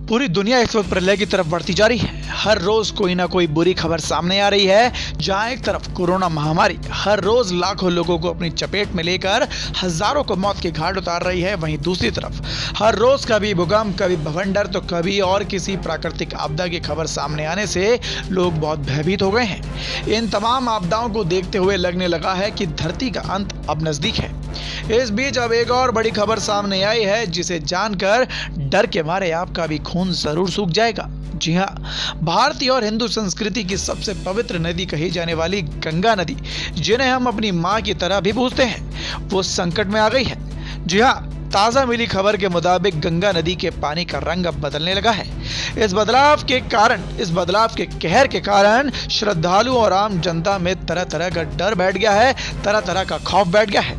पूरी दुनिया इस वक्त प्रलय की तरफ बढ़ती जा रही है। हर रोज कोई ना कोई बुरी खबर सामने आ रही है। जहां एक तरफ कोरोना महामारी हर रोज लाखों लोगों को अपनी चपेट में लेकर हजारों को मौत के घाट उतार रही है, वहीं दूसरी तरफ हर रोज कभी भूकंप, कभी भवंडर तो कभी और किसी प्राकृतिक आपदा की खबर सामने आने से लोग बहुत भयभीत हो गए हैं। इन तमाम आपदाओं को देखते हुए लगने लगा है कि धरती का अंत अब नजदीक है। इस बीच अब एक और बड़ी खबर सामने आई है जिसे जानकर डर के मारे आपका भी खून जरूर सूख जाएगा। जी हाँ, भारतीय और हिंदू संस्कृति की सबसे पवित्र नदी कही जाने वाली गंगा नदी, जिन्हें हम अपनी मां की तरह भी पूजते हैं, वो संकट में आ गई है। जी हाँ, ताजा मिली खबर के मुताबिक गंगा नदी के पानी का रंग अब बदलने लगा है। इस बदलाव के कहर के कारण श्रद्धालुओं और आम जनता में तरह तरह का डर बैठ गया है, तरह तरह का खौफ बैठ गया है,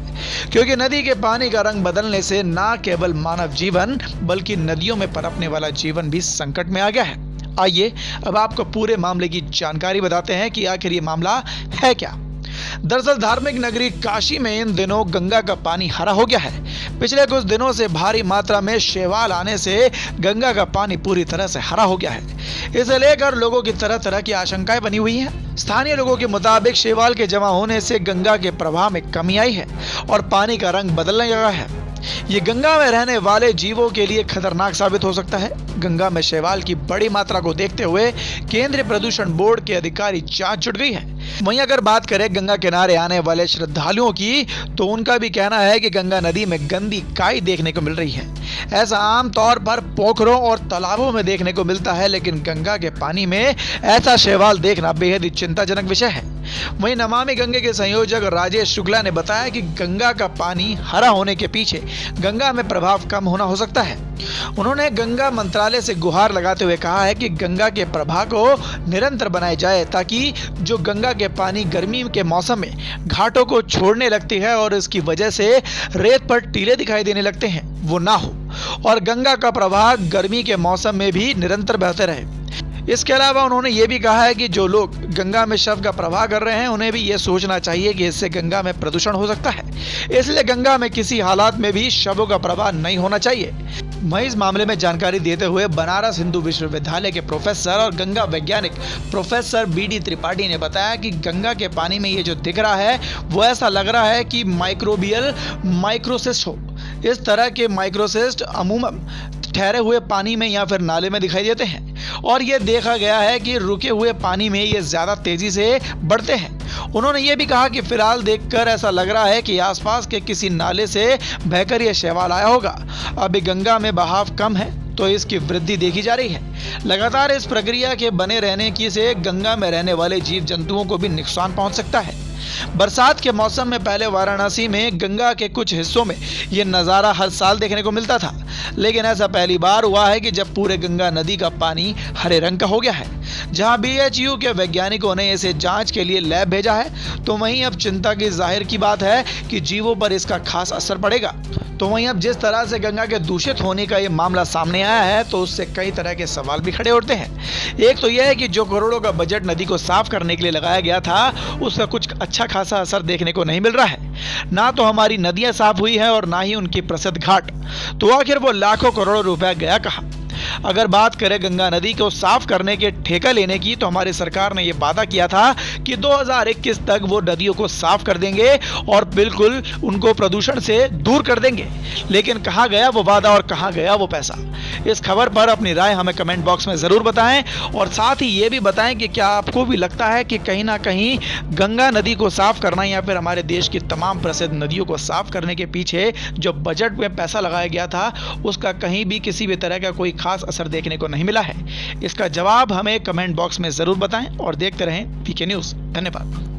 क्योंकि नदी के पानी का रंग बदलने से न केवल मानव जीवन बल्कि नदियों में पनपने वाला जीवन भी संकट में आ गया है। आइए अब आपको पूरे मामले की जानकारी बताते हैं कि आखिर ये मामला है क्या। दरअसल धार्मिक नगरी काशी में इन दिनों गंगा का पानी हरा हो गया है। पिछले कुछ दिनों से भारी मात्रा में शैवाल आने से गंगा का पानी पूरी तरह से हरा हो गया है। इसे लेकर लोगों की तरह तरह की आशंकाएं बनी हुई हैं। स्थानीय लोगों के मुताबिक शैवाल के जमा होने से गंगा के प्रवाह में कमी आई है और पानी का रंग बदलने लगा है। ये गंगा में रहने वाले जीवों के लिए खतरनाक साबित हो सकता है। गंगा में शैवाल की बड़ी मात्रा को देखते हुए केंद्रीय प्रदूषण बोर्ड के अधिकारी जांच जुट गई है। वहीं अगर बात करें गंगा किनारे आने वाले श्रद्धालुओं की, तो उनका भी कहना है कि गंगा नदी में गंदी काई देखने को मिल रही है। ऐसा आमतौर पर पोखरों और तालाबों में देखने को मिलता है, लेकिन गंगा के पानी में ऐसा शैवाल देखना बेहद ही चिंताजनक विषय है। वहीं नमामि गंगे के संयोजक राजेश शुक्ला ने बताया कि गंगा का पानी हरा होने के पीछे गंगा में प्रभाव कम होना हो सकता है। उन्होंने गंगा मंत्रालय से गुहार लगाते हुए कहा है कि गंगा के प्रवाह को निरंतर बनाया जाए, ताकि जो गंगा के पानी गर्मी के मौसम में घाटों को छोड़ने लगती है और इसकी वजह से रेत पर टीले दिखाई देने लगते हैं, वो ना हो, और गंगा का प्रवाह गर्मी के मौसम में भी निरंतर बहते रहे। इसके अलावा उन्होंने ये भी कहा है कि जो लोग गंगा में शव का प्रवाह कर रहे हैं, उन्हें भी ये सोचना चाहिए कि इससे गंगा में प्रदूषण हो सकता है, इसलिए गंगा में किसी हालात में भी शवों का प्रवाह नहीं होना चाहिए। वहीं इस मामले में जानकारी देते हुए बनारस हिंदू विश्वविद्यालय के प्रोफेसर और गंगा वैज्ञानिक प्रोफेसर BD त्रिपाठी ने बताया कि गंगा के पानी में ये जो दिख रहा है वो ऐसा लग रहा है कि माइक्रोबियल माइक्रोसिस्ट हो। इस तरह के माइक्रोसिस्ट अमूमन ठहरे हुए पानी में या फिर नाले में दिखाई देते हैं, और ये देखा गया है कि रुके हुए पानी में ये ज्यादा तेजी से बढ़ते हैं। उन्होंने ये भी कहा कि फिलहाल देखकर ऐसा लग रहा है कि आसपास के किसी नाले से बहकर यह शैवाल आया होगा। अभी गंगा में बहाव कम है तो इसकी वृद्धि देखी जा रही है। लगातार इस प्रक्रिया के बने रहने की से गंगा में रहने वाले जीव जंतुओं को भी नुकसान पहुंच सकता है। बरसात के मौसम में पहले वाराणसी में गंगा के कुछ हिस्सों में यह नज़ारा हर साल देखने को मिलता था, लेकिन ऐसा पहली बार हुआ है कि जब पूरे गंगा नदी का पानी हरे रंग का हो गया है। जहां BHU के वैज्ञानिकों ने इसे जांच के लिए लैब भेजा है, तो वहीं अब चिंता की जाहिर की बात है कि जीवों पर इसका खास असर पड़ेगा। तो वहीं अब जिस तरह से गंगा के दूषित होने का ये मामला सामने आया है, तो उससे कई तरह के सवाल भी खड़े उठते हैं। एक तो यह है कि जो करोड़ों का बजट नदी को साफ करने के लिए लगाया गया था, उसका कुछ अच्छा खासा असर देखने को नहीं मिल रहा है। ना तो हमारी नदियां साफ हुई है और ना ही उनकी प्रसिद्ध घाट, तो आखिर वो लाखों करोड़ों रुपया गया कहाँ। अगर बात करें गंगा नदी को साफ करने के ठेका लेने की, तो हमारी सरकार ने यह वादा किया था कि 2021 तक वो नदियों को साफ कर देंगे और बिल्कुल उनको प्रदूषण से दूर कर देंगे। लेकिन कहाँ गया वो वादा और कहाँ गया वो पैसा? इस खबर पर अपनी राय हमें कमेंट बॉक्स में जरूर बताएं, और साथ ही ये भी बताएं कि क्या आपको भी लगता है कि कहीं ना कहीं गंगा नदी को साफ करना या फिर हमारे देश की तमाम प्रसिद्ध नदियों को साफ करने के पीछे जो बजट में पैसा लगाया गया था, उसका कहीं भी किसी भी तरह का कोई खास असर देखने को नहीं मिला है? इसका जवाब हमें कमेंट बॉक्स में जरूर बताएं और देखते रहें PK न्यूज़। धन्यवाद।